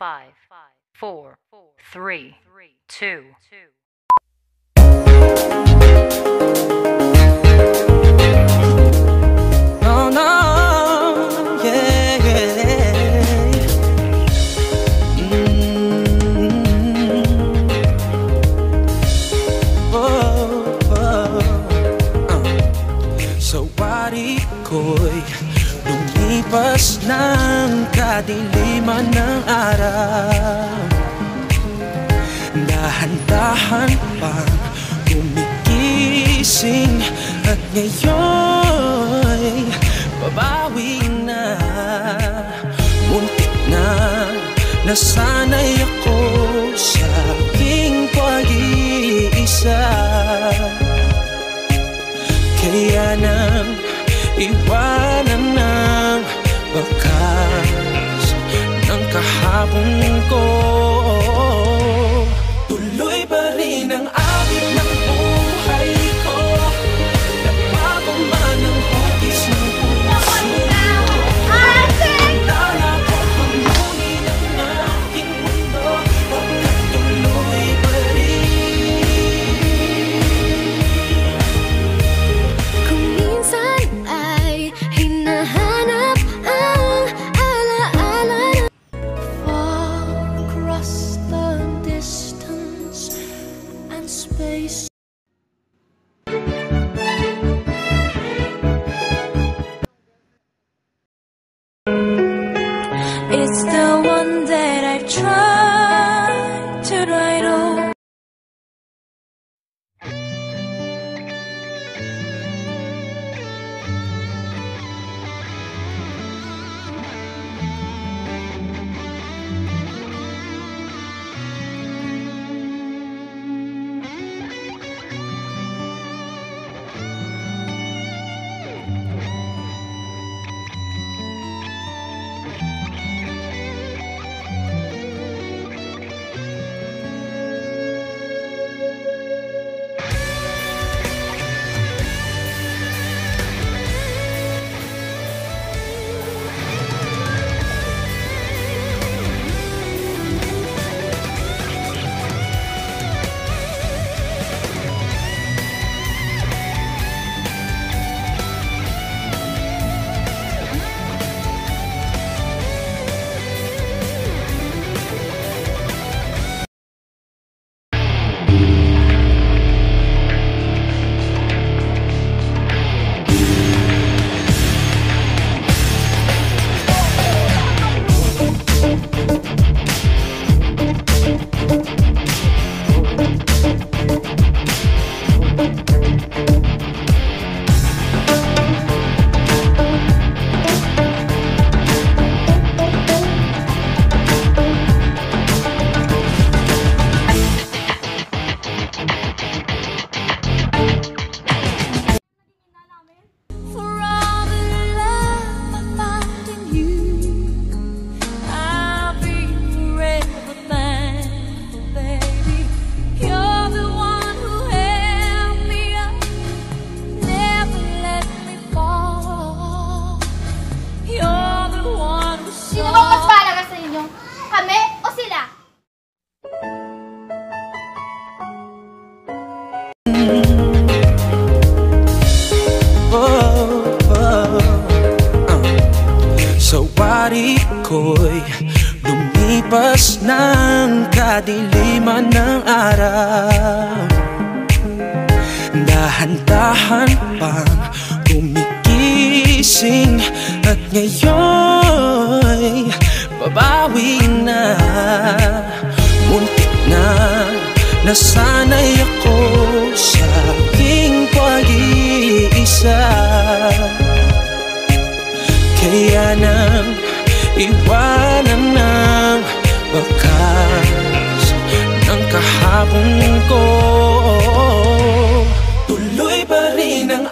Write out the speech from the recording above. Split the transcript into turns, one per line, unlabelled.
4, 3, 2.
No, no, yeah, yeah. Whoa, whoa. Sa wari ko'y lumipas ng kadiliman ng araw. Dahan-dahan pang gumigising at ngayon'y babawi na. Muntik na nasanay ako sa aking pag-iisa. Kaya nang iwanan ng bakas ng kahapon ko, tuloy pa rin ang awit ng buhay ko. Nabago man ang hugis ng puso. Nalala ko pamunin ang aking mundo. Bakit tuloy pa rin?
Kung minsan ay hinahanap ang alaala, far across the distance and space. It's the one that I've tried to write over.
Sa wari ko'y lumipas ng kadiliman ng araw. Dahan-dahan pang gumigising at ngayon'y babawi na. Muntik na nasanay ako sa aking pag-iisa. Kaya nang iwanan ng bakas ng kahapon ko, tuloy pa rin ang